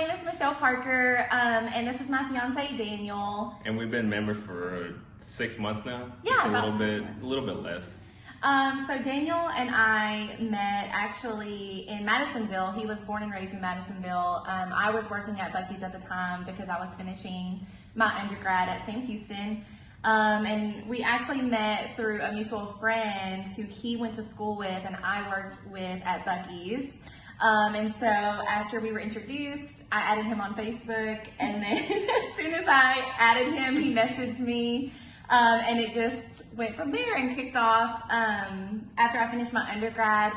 name is Michelle Parker, and this is my fiance Daniel. And we've been members for 6 months now. Yeah, just about a little bit less. So Daniel and I met actually in Madisonville. He was born and raised in Madisonville. I was working at Buc-ee's at the time because I was finishing my undergrad at Sam Houston. And we actually met through a mutual friend who he went to school with and I worked with at Buc-ee's. And so after we were introduced, I added him on Facebook, and then as soon as I added him, he messaged me, and it just went from there and kicked off. After I finished my undergrad,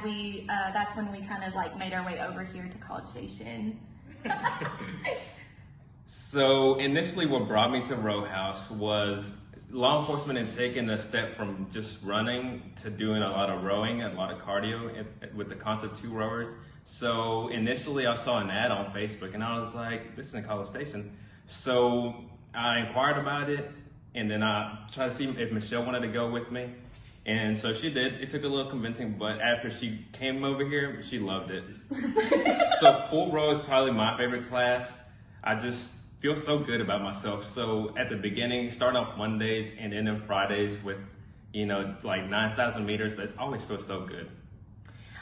that's when we kind of like made our way over here to College Station. So initially what brought me to Row House was law enforcement had taken a step from just running to doing a lot of rowing, a lot of cardio with the concept 2 rowers. So initially I saw an ad on Facebook and I was like, this is in College Station. So I inquired about it, and then I tried to see if Michelle wanted to go with me. And so she did. It took a little convincing, but after she came over here, she loved it. So 4 row is probably my favorite class. I just feel so good about myself. So at the beginning, starting off Mondays and ending Fridays with, like 9,000 meters, that always feels so good.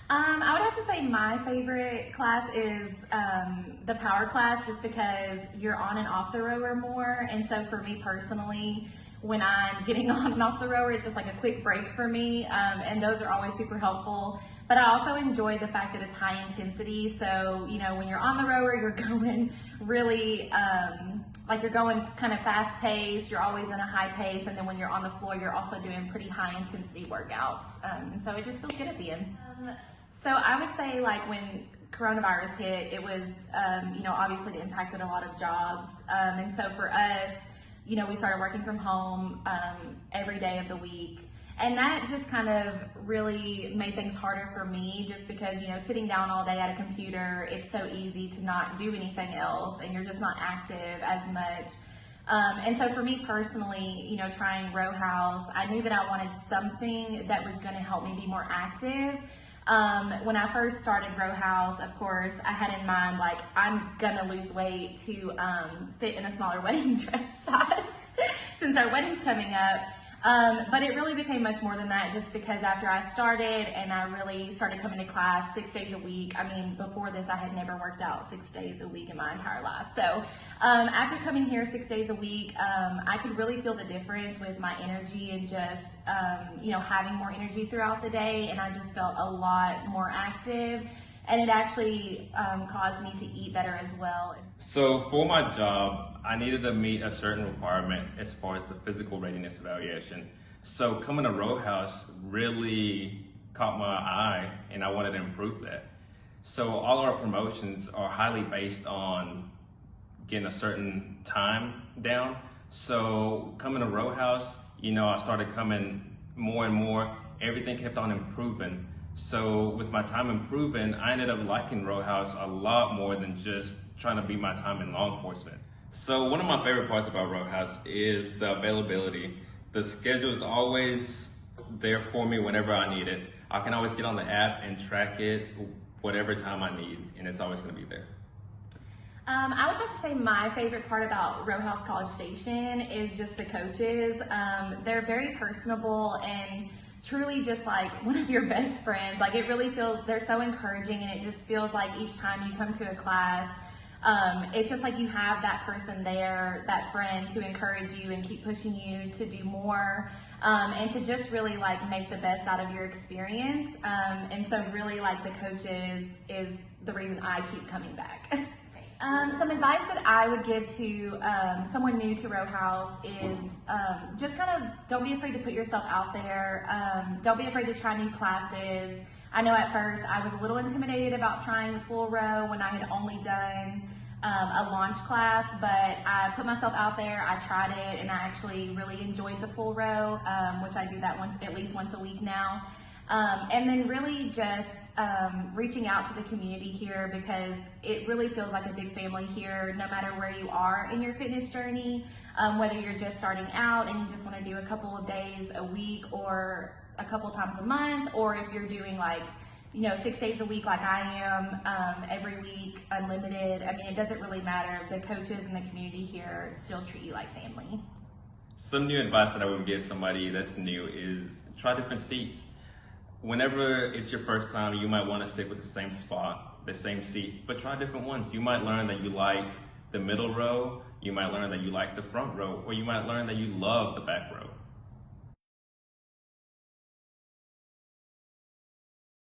I would have to say my favorite class is the power class, just because you're on and off the rower more. And so for me personally, when I'm getting on and off the rower, it's just like a quick break for me. And those are always super helpful. But I also enjoy the fact that it's high intensity. So, when you're on the rower, you're going really, you're going kind of fast paced. You're always in a high pace. And then when you're on the floor, you're also doing pretty high intensity workouts. And so it just feels good at the end. So I would say when coronavirus hit, it was, obviously it impacted a lot of jobs. And so for us, we started working from home every day of the week. And that just kind of really made things harder for me, just because, sitting down all day at a computer, it's so easy to not do anything else and you're just not active as much. And so for me personally, trying Row House, I knew that I wanted something that was going to help me be more active. When I first started Row House, of course, I had in mind, I'm gonna lose weight to fit in a smaller wedding dress size since our wedding's coming up. But it really became much more than that, just because after I started and I really started coming to class 6 days a week. Before this, I had never worked out 6 days a week in my entire life. So after coming here 6 days a week, I could really feel the difference with my energy and just, having more energy throughout the day. And I just felt a lot more active. And it actually caused me to eat better as well. So for my job, I needed to meet a certain requirement as far as the physical readiness evaluation. So coming to Row House really caught my eye, and I wanted to improve that. So all our promotions are highly based on getting a certain time down. So coming to Row House, I started coming more and more. Everything kept on improving. So with my time improving, I ended up liking Row House a lot more than just trying to beat my time in law enforcement. So one of my favorite parts about Row House is the availability. The schedule is always there for me whenever I need it. I can always get on the app and track it whatever time I need, and it's always going to be there. I would have to say my favorite part about Row House College Station is just the coaches. They're very personable and truly just like one of your best friends. It really feels, they're so encouraging, and it just feels like each time you come to a class, it's just like you have that person there, that friend, to encourage you and keep pushing you to do more, and to just really make the best out of your experience. And so really the coaches is the reason I keep coming back. Some advice that I would give to someone new to Row House is just kind of don't be afraid to put yourself out there. Don't be afraid to try new classes. I know at first I was a little intimidated about trying the full row when I had only done a launch class, but I put myself out there, I tried it, and I actually really enjoyed the full row, which I do that at least once a week now. And then really just reaching out to the community here, because it really feels like a big family here, no matter where you are in your fitness journey, whether you're just starting out and you just want to do a couple of days a week or a couple times a month, or if you're doing 6 days a week like I am, every week, unlimited. I mean, it doesn't really matter. The coaches and the community here still treat you like family. Some new advice that I would give somebody that's new is try different seats. Whenever it's your first time, you might want to stick with the same spot, the same seat, but try different ones. You might learn that you like the middle row, you might learn that you like the front row, or you might learn that you love the back row.